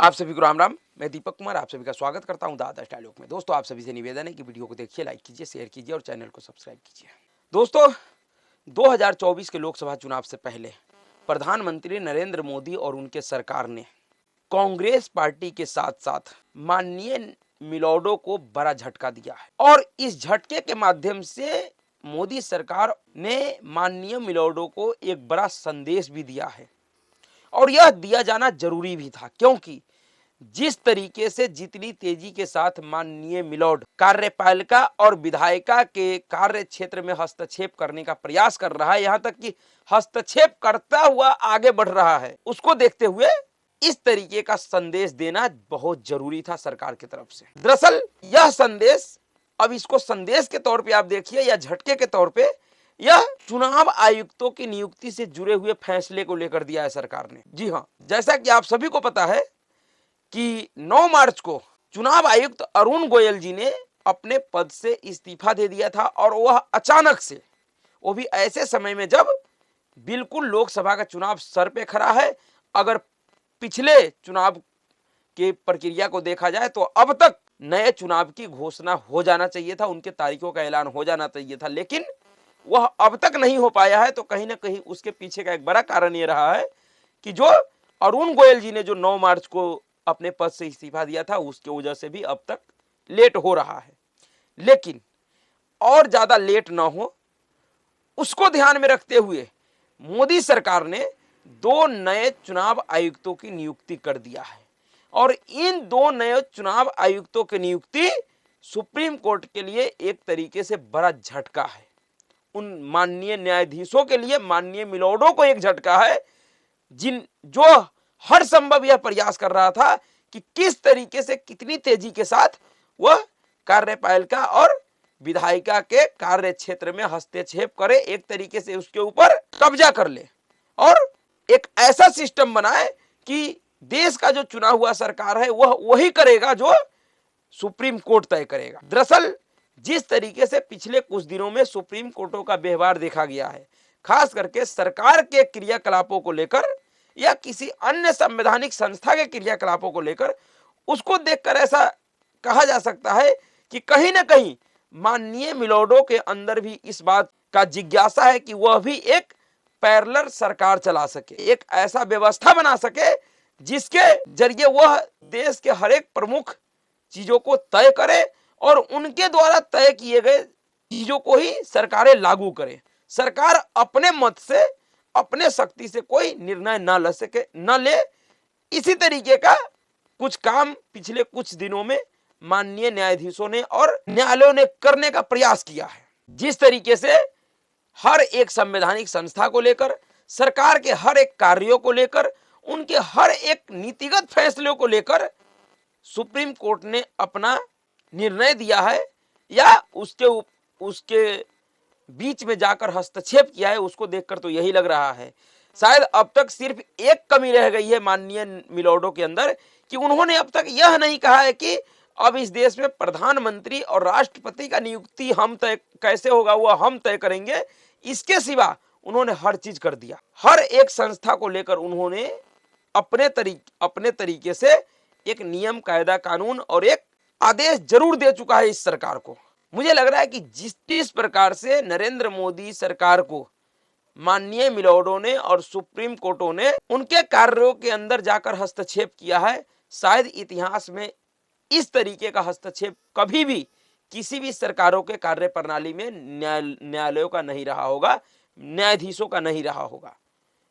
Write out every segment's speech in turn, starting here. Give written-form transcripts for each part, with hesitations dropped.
आप सभी को राम राम। मैं दीपक कुमार आप सभी का स्वागत करता हूं दादा डायलॉग में। दोस्तों, आप सभी से निवेदन है कि वीडियो को देखिए, लाइक कीजिए, शेयर कीजिए और चैनल को सब्सक्राइब कीजिए। दोस्तों, 2024 के लोकसभा चुनाव से पहले प्रधानमंत्री नरेंद्र मोदी और उनके सरकार ने कांग्रेस पार्टी के साथ साथ माननीय मिलोडो को बड़ा झटका दिया है और इस झटके के माध्यम से मोदी सरकार ने माननीय मिलोडो को एक बड़ा संदेश भी दिया है और यह दिया जाना जरूरी भी था, क्योंकि जिस तरीके से जितनी तेजी के साथ माननीय मिलोड कार्यपालिका और विधायिका के कार्य क्षेत्र में हस्तक्षेप करने का प्रयास कर रहा है, यहां तक कि हस्तक्षेप करता हुआ आगे बढ़ रहा है, उसको देखते हुए इस तरीके का संदेश देना बहुत जरूरी था सरकार की तरफ से। दरअसल यह संदेश, अब इसको संदेश के तौर पे आप देखिए या झटके के तौर पे, यह चुनाव आयुक्तों की नियुक्ति से जुड़े हुए फैसले को लेकर दिया है सरकार ने। जी हां, जैसा कि आप सभी को पता है कि 9 मार्च को चुनाव आयुक्त अरुण गोयल जी ने अपने पद से इस्तीफा दे दिया था और वह अचानक से, वो भी ऐसे समय में जब बिल्कुल लोकसभा का चुनाव सर पे खड़ा है। अगर पिछले चुनाव के प्रक्रिया को देखा जाए तो अब तक नए चुनाव की घोषणा हो जाना चाहिए था, उनके तारीखों का ऐलान हो जाना चाहिए था, लेकिन वह अब तक नहीं हो पाया है। तो कहीं ना कहीं उसके पीछे का एक बड़ा कारण यह रहा है कि जो अरुण गोयल जी ने जो 9 मार्च को अपने पद से इस्तीफा दिया था, उसकी वजह से भी अब तक लेट हो रहा है। लेकिन और ज्यादा लेट ना हो, उसको ध्यान में रखते हुए मोदी सरकार ने 2 नए चुनाव आयुक्तों की नियुक्ति कर दिया है और इन 2 नए चुनाव आयुक्तों की नियुक्ति सुप्रीम कोर्ट के लिए एक तरीके से बड़ा झटका है। उन माननीय न्यायाधीशों के लिए, माननीय मिलोडो को एक झटका है, जो हर संभव यह प्रयास कर रहा था कि किस तरीके से, कितनी तेजी के साथ वह कार्यपालिका और विधायिका के कार्य क्षेत्र में हस्तक्षेप करे, एक तरीके से उसके ऊपर कब्जा कर ले और एक ऐसा सिस्टम बनाए कि देश का जो चुना हुआ सरकार है वह वही करेगा जो सुप्रीम कोर्ट तय करेगा। दरअसल जिस तरीके से पिछले कुछ दिनों में सुप्रीम कोर्टों का व्यवहार देखा गया है, खास करके सरकार के क्रियाकलापों को लेकर या किसी अन्य संवैधानिक संस्था के क्रियाकलापों को लेकर, उसको देखकर ऐसा कहा जा सकता है कि कहीं ना कहीं माननीय मिलोडो के अंदर भी इस बात का जिज्ञासा है कि वह भी एक पैरेलल सरकार चला सके, एक ऐसा व्यवस्था बना सके जिसके जरिए वह देश के हर एक प्रमुख चीजों को तय करे और उनके द्वारा तय किए गए चीजों को ही सरकारें लागू करें। सरकार अपने मत से, अपने शक्ति से कोई निर्णय न ले। इसी तरीके का कुछ काम पिछले कुछ दिनों में माननीय न्यायाधीशों ने और न्यायालयों ने करने का प्रयास किया है। जिस तरीके से हर एक संवैधानिक संस्था को लेकर, सरकार के हर एक कार्यों को लेकर, उनके हर एक नीतिगत फैसलों को लेकर सुप्रीम कोर्ट ने अपना निर्णय दिया है या उसके बीच में जाकर हस्तक्षेप किया है, उसको देखकर तो यही लग रहा है शायद अब तक सिर्फ एक कमी रह गई है माननीय मिलोडो के अंदर कि उन्होंने अब तक यह नहीं कहा है कि अब इस देश में प्रधानमंत्री और राष्ट्रपति का नियुक्ति हम तय कैसे होगा, वह हम तय करेंगे। इसके सिवा उन्होंने हर चीज कर दिया। हर एक संस्था को लेकर उन्होंने अपने तरीके से एक नियम, कायदा, कानून और एक आदेश जरूर दे चुका है इस सरकार को। मुझे लग रहा है कि जिस प्रकार से नरेंद्र मोदी सरकार को माननीय मिलोडो ने और सुप्रीम कोर्टों ने उनके कार्यों के अंदर जाकर हस्तक्षेप किया है, शायद इतिहास में इस तरीके का हस्तक्षेप कभी भी किसी भी सरकारों के कार्य प्रणाली में न्यायालयों का नहीं रहा होगा, न्यायाधीशों का नहीं रहा होगा।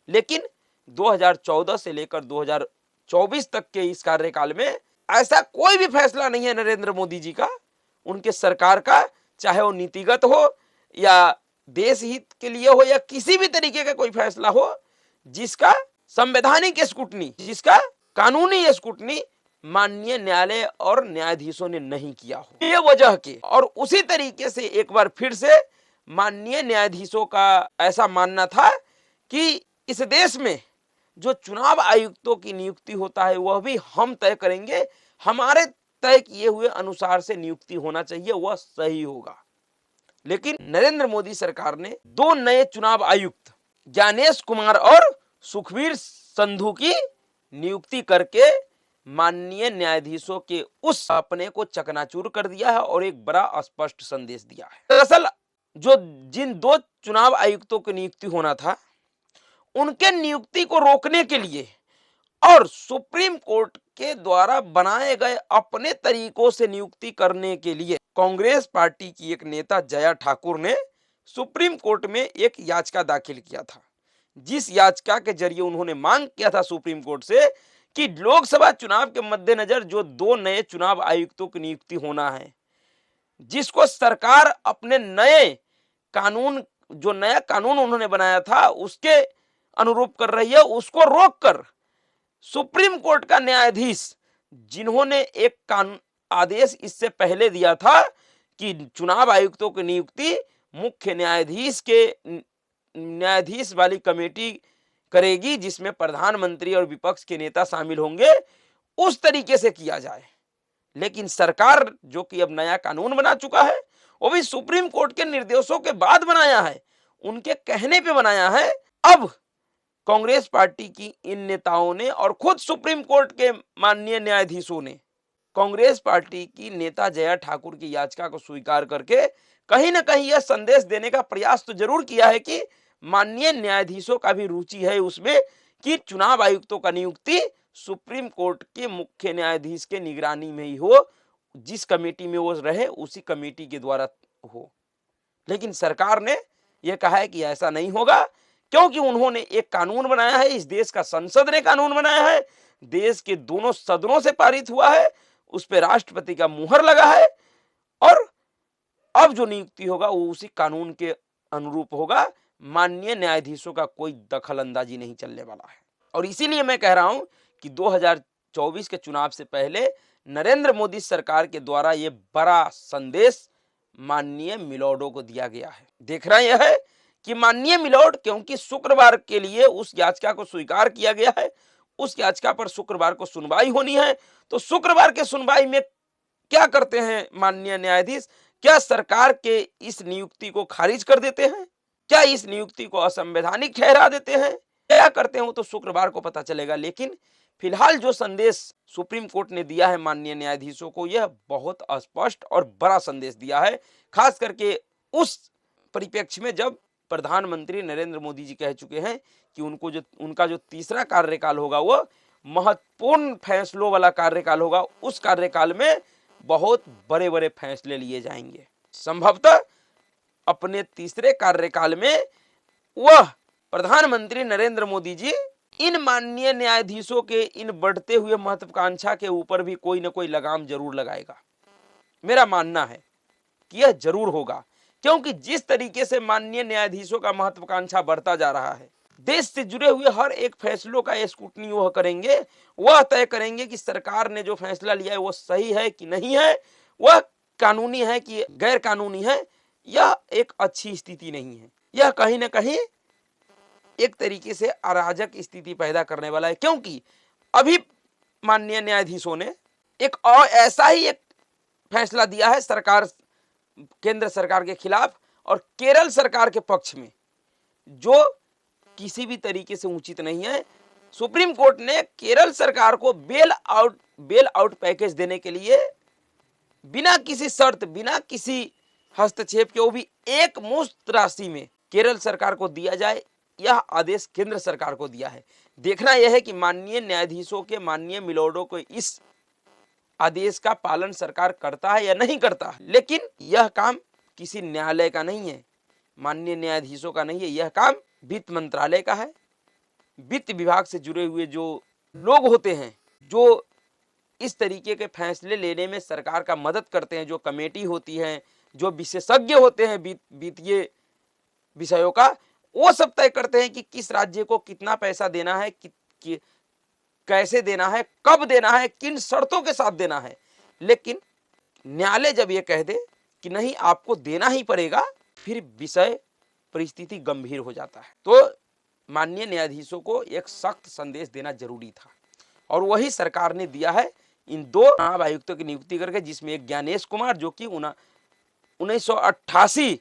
लेकिन 2014 से लेकर 2024 तक के इस कार्यकाल में ऐसा कोई भी फैसला नहीं है नरेंद्र मोदी जी का, उनके सरकार का, चाहे वो नीतिगत हो या देश हित के लिए हो या किसी भी तरीके का कोई फैसला हो, जिसका संवैधानिक स्क्रूटनी, जिसका कानूनी स्क्रूटनी माननीय न्यायालय और न्यायाधीशों ने नहीं किया हो। ये वजह के और उसी तरीके से एक बार फिर से माननीय न्यायाधीशों का ऐसा मानना था कि इस देश में जो चुनाव आयुक्तों की नियुक्ति होता है वह भी हम तय करेंगे, हमारे तय किए हुए अनुसार से नियुक्ति होना चाहिए, वह सही होगा। लेकिन नरेंद्र मोदी सरकार ने 2 नए चुनाव आयुक्त ज्ञानेश कुमार और सुखबीर संधू की नियुक्ति करके माननीय न्यायाधीशों के उस अपने को चकनाचूर कर दिया है और एक बड़ा स्पष्ट संदेश दिया है। दरअसल जो जिन 2 चुनाव आयुक्तों की नियुक्ति होना था, उनके नियुक्ति को रोकने के लिए और सुप्रीम कोर्ट के द्वारा बनाए गए अपने तरीकों से नियुक्ति करने के लिए कांग्रेस पार्टी की एक नेता जया ठाकुर ने सुप्रीम कोर्ट में एक याचिका दाखिल किया था, जिस याचिका के जरिए उन्होंने मांग किया था सुप्रीम कोर्ट से कि लोकसभा चुनाव के मद्देनजर जो 2 नए चुनाव आयुक्तों की नियुक्ति होना है, जिसको सरकार अपने नए कानून, जो नया कानून उन्होंने बनाया था उसके अनुरूप कर रही है, उसको रोककर सुप्रीम कोर्ट का न्यायाधीश, जिन्होंने एक कानून आदेश इससे पहले दिया था कि चुनाव आयुक्तों की नियुक्ति मुख्य न्यायाधीश वाली कमेटी करेगी, जिसमें प्रधानमंत्री और विपक्ष के नेता शामिल होंगे, उस तरीके से किया जाए। लेकिन सरकार जो कि अब नया कानून बना चुका है, वो भी सुप्रीम कोर्ट के निर्देशों के बाद बनाया है, उनके कहने पे बनाया है। अब कांग्रेस पार्टी की इन नेताओं ने और खुद सुप्रीम कोर्ट के माननीय न्यायाधीशों ने कांग्रेस पार्टी की नेता जया ठाकुर की याचिका को स्वीकार करके कहीं ना कहीं यह संदेश देने का प्रयास तो जरूर किया है कि माननीय न्यायाधीशों का भी रुचि है उसमें कि चुनाव आयुक्तों का नियुक्ति सुप्रीम कोर्ट के मुख्य न्यायाधीश के निगरानी में ही हो, जिस कमेटी में वो रहे उसी कमेटी के द्वारा हो। लेकिन सरकार ने यह कहा है कि ऐसा नहीं होगा, क्योंकि उन्होंने एक कानून बनाया है, इस देश का संसद ने कानून बनाया है, देश के दोनों सदनों से पारित हुआ है, उस पर राष्ट्रपति का मुहर लगा है और अब जो नियुक्ति होगा वो उसी कानून के अनुरूप होगा। माननीय न्यायाधीशों का कोई दखल अंदाजी नहीं चलने वाला है। और इसीलिए मैं कह रहा हूं कि 2024 के चुनाव से पहले नरेंद्र मोदी सरकार के द्वारा ये बड़ा संदेश माननीय मिलॉर्डों को दिया गया है। देखना यह है कि माननीय मिलॉर्ड, क्योंकि शुक्रवार के लिए उस याचिका को स्वीकार किया गया है, उस याचिका पर शुक्रवार को सुनवाई होनी है, तो शुक्रवार के सुनवाई में क्या करते हैं माननीय न्यायाधीश? क्या सरकार के इस नियुक्ति को खारिज कर देते हैं? क्या इस नियुक्ति को असंवैधानिक ठहरा देते हैं? क्या करते हैं वो तो शुक्रवार को पता चलेगा। लेकिन फिलहाल जो संदेश सुप्रीम कोर्ट ने दिया है माननीय न्यायाधीशों को, यह बहुत स्पष्ट और बड़ा संदेश दिया है, खास करके उस परिप्रेक्ष्य में जब प्रधानमंत्री नरेंद्र मोदी जी कह चुके हैं कि उनका जो तीसरा कार्यकाल होगा वो महत्वपूर्ण फैसलों वाला कार्यकाल होगा। उस कार्यकाल में बहुत बड़े बड़े फैसले लिए जाएंगे। संभवतः अपने तीसरे कार्यकाल में वह प्रधानमंत्री नरेंद्र मोदी जी इन माननीय न्यायाधीशों के इन बढ़ते हुए महत्वाकांक्षा के ऊपर भी कोई ना कोई लगाम जरूर लगाएगा। मेरा मानना है कि यह जरूर होगा, क्योंकि जिस तरीके से माननीय न्यायाधीशों का महत्वाकांक्षा बढ़ता जा रहा है, देश से जुड़े हुए हर एक फैसलों का स्क्रूटनी वह करेंगे, वह तय करेंगे कि सरकार ने जो फैसला लिया है वो सही है कि नहीं है, वह कानूनी है कि गैर कानूनी है। यह एक अच्छी स्थिति नहीं है, यह कहीं ना कहीं एक तरीके से अराजक स्थिति पैदा करने वाला है, क्योंकि अभी माननीय न्यायाधीशों ने एक और ऐसा ही एक फैसला दिया है सरकार, केंद्र सरकार के खिलाफ और केरल सरकार के पक्ष में, जो किसी भी तरीके से उचित नहीं है। सुप्रीम कोर्ट ने केरल सरकार को बेल आउट पैकेज देने के लिए बिना किसी शर्त, बिना किसी हस्तक्षेप के, वो भी एक मुश्त राशि में केरल सरकार को दिया जाए, यह आदेश केंद्र सरकार को दिया है। देखना यह है कि माननीय न्यायाधीशों के, माननीय मिलॉर्डों को इस आदेश का पालन सरकार करता है या नहीं करता है। लेकिन यह काम किसी न्यायालय का नहीं है, माननीय न्यायाधीशों का नहीं है, यह काम वित्त मंत्रालय का है। वित्त विभाग से जुड़े हुए जो लोग होते हैं, जो इस तरीके के फैसले लेने में सरकार का मदद करते हैं, जो कमेटी होती है, जो विशेषज्ञ होते हैं वित्तीय विषयों का, वो सब तय करते हैं कि किस राज्य को कितना पैसा देना है, कैसे देना है, कब देना है, किन शर्तों के साथ देना है। लेकिन न्यायालय जब ये कह दे कि नहीं आपको देना ही पड़ेगा, फिर विषय परिस्थिति गंभीर हो जाता है। तो माननीय न्यायाधीशों को एक सख्त संदेश देना जरूरी था और वही सरकार ने दिया है इन 2 चुनाव आयुक्तों की नियुक्ति करके, जिसमें एक ज्ञानेश कुमार जो कि 1988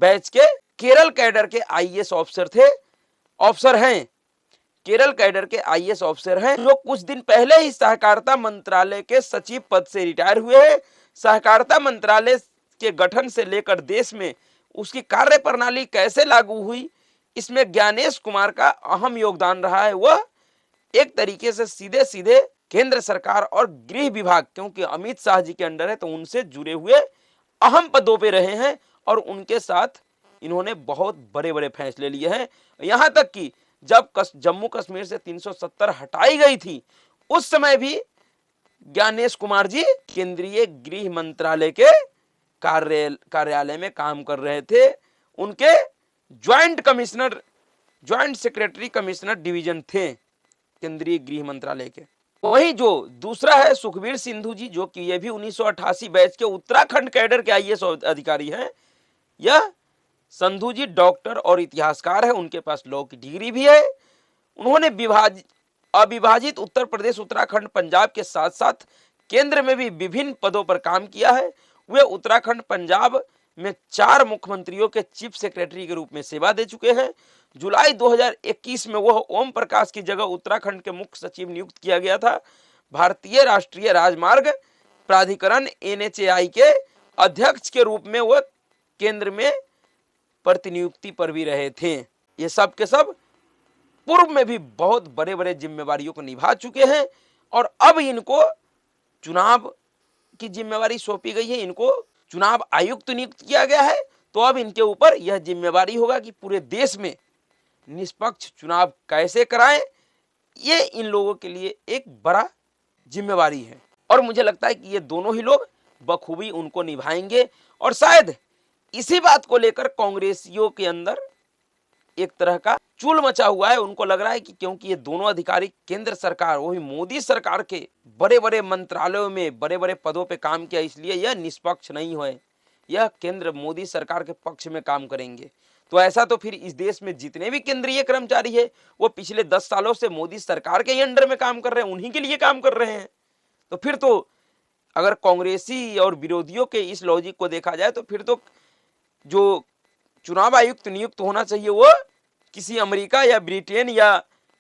बैच के केरल कैडर के आईएएस ऑफिसर हैं, केरल कैडर के आईएएस ऑफिसर हैं, जो कुछ दिन पहले ही सहकारिता मंत्रालय के सचिव पद से रिटायर हुए हैं। सहकारिता मंत्रालय के गठन से लेकर देश में उसकी कार्य प्रणाली कैसे लागू हुई, इसमें ज्ञानेश कुमार का अहम योगदान रहा है। वह एक तरीके से सीधे सीधे केंद्र सरकार और गृह विभाग, क्योंकि अमित शाह जी के अंडर है, तो उनसे जुड़े हुए अहम पदों पे रहे हैं और उनके साथ इन्होंने बहुत बड़े बड़े फैसले लिए हैं। यहां तक कि जब जम्मू कश्मीर से 370 हटाई गई थी, उस समय भी ज्ञानेश कुमार जी केंद्रीय गृह मंत्रालय के कार्यालय में काम कर रहे थे। उनके ज्वाइंट सेक्रेटरी कमिश्नर डिवीजन थे केंद्रीय गृह मंत्रालय के। वहीं जो दूसरा है सुखबीर सिंधु जी, जो कि ये भी 1988 बैच के उत्तराखंड कैडर के आईएएस अधिकारी हैं। यह संधू जी डॉक्टर और इतिहासकार है, उनके पास लॉ की डिग्री भी है। उन्होंने अविभाजित उत्तर प्रदेश, उत्तराखंड, पंजाब के साथ साथ केंद्र में भी विभिन्न पदों पर काम किया है। वे उत्तराखंड, पंजाब में 4 मुख्यमंत्रियों के चीफ सेक्रेटरी के रूप में सेवा दे चुके हैं। जुलाई 2021 में वह ओम प्रकाश की जगह उत्तराखंड के मुख्य सचिव नियुक्त किया गया था। भारतीय राष्ट्रीय राजमार्ग प्राधिकरण NHAI के अध्यक्ष के रूप में वह केंद्र में प्रतिनियुक्ति पर भी रहे थे। ये सब के सब पूर्व में भी बहुत बड़े बड़े जिम्मेवारियों को निभा चुके हैं और अब इनको चुनाव की जिम्मेवारी सौंपी गई है। इनको चुनाव आयुक्त नियुक्त किया गया है, तो अब इनके ऊपर यह जिम्मेवारी होगा कि पूरे देश में निष्पक्ष चुनाव कैसे कराएं। ये इन लोगों के लिए एक बड़ा जिम्मेवारी है और मुझे लगता है कि ये दोनों ही लोग बखूबी उनको निभाएंगे। और शायद इसी बात को लेकर कांग्रेसियों के अंदर एक तरह का चूल मचा हुआ है। उनको लग रहा है कि क्योंकि ये दोनों अधिकारी केंद्र सरकार, वही मोदी सरकार के बड़े बड़े मंत्रालयों में बड़े बड़े पदों पे काम किया, इसलिए यह निष्पक्ष नहीं है, यह केंद्र मोदी सरकार के पक्ष में काम करेंगे। तो ऐसा तो फिर इस देश में जितने भी केंद्रीय कर्मचारी है वो पिछले 10 सालों से मोदी सरकार के ही अंडर में काम कर रहे हैं, उन्हीं के लिए काम कर रहे हैं। तो फिर तो अगर कांग्रेसी और विरोधियों के इस लॉजिक को देखा जाए तो फिर तो जो चुनाव आयुक्त नियुक्त होना चाहिए वो किसी अमेरिका या ब्रिटेन या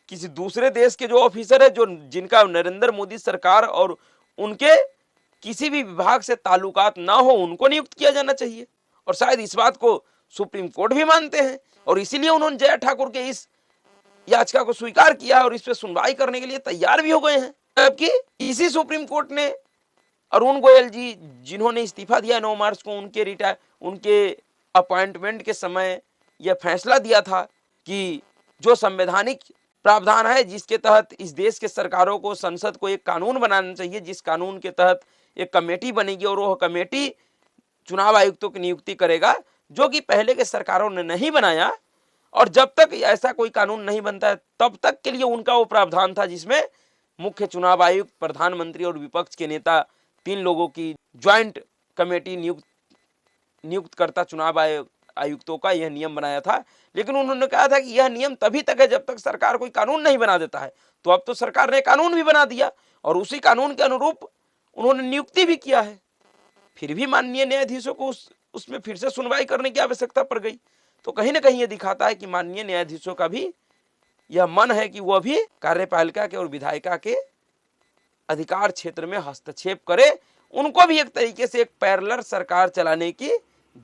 किसी दूसरे देश के जो ऑफिसर है, जो जिनका नरेंद्र मोदी सरकार और उनके किसी भी विभाग से ताल्लुकात ना हो, उनको नियुक्त किया जाना चाहिए। और शायद इस बात को सुप्रीम कोर्ट भी मानते हैं और इसीलिए उन्होंने जया ठाकुर के इस याचिका को स्वीकार किया और इस पर सुनवाई करने के लिए तैयार भी हो गए हैं। जबकि इसी सुप्रीम कोर्ट ने अरुण गोयल जी, जिन्होंने इस्तीफा दिया 9 मार्च को, उनके अपॉइंटमेंट के समय यह फैसला दिया था कि जो संवैधानिक प्रावधान है जिसके तहत इस देश के सरकारों को, संसद को एक कानून बनाना चाहिए, जिस कानून के तहत एक कमेटी बनेगी और वह कमेटी चुनाव आयुक्तों की नियुक्ति करेगा, जो कि पहले के सरकारों ने नहीं बनाया। और जब तक ऐसा कोई कानून नहीं बनता है तब तक के लिए उनका वो प्रावधान था जिसमें मुख्य चुनाव आयुक्त, प्रधानमंत्री और विपक्ष के नेता 3 लोगों की ज्वाइंट कमेटी नियुक्त करता चुनाव आयुक्तों का यह नियम बनाया था। लेकिन उन्होंने कहा था कि यह नियम तभी तक है जब तक सरकार कोई कानून नहीं बना देता है। तो अब तो सरकार ने कानून भी बना दिया और उसी कानून के अनुरूप उन्होंने नियुक्ति भी किया है। फिर भी माननीय न्यायाधीशों को उसमें फिर से सुनवाई करने की आवश्यकता पड़ गई। तो कहीं ना कहीं ये दिखाता है कि माननीय न्यायाधीशों का भी यह मन है कि वह भी कार्यपालिका के और विधायिका के अधिकार क्षेत्र में हस्तक्षेप करे। उनको भी एक तरीके से एक पैरेलल सरकार चलाने की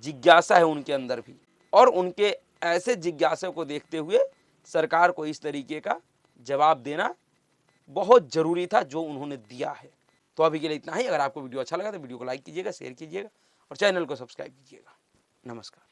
जिज्ञासा है उनके अंदर भी, और उनके ऐसे जिज्ञासा को देखते हुए सरकार को इस तरीके का जवाब देना बहुत जरूरी था जो उन्होंने दिया है। तो अभी के लिए इतना ही। अगर आपको वीडियो अच्छा लगा तो वीडियो को लाइक कीजिएगा, शेयर कीजिएगा और चैनल को सब्सक्राइब कीजिएगा। नमस्कार।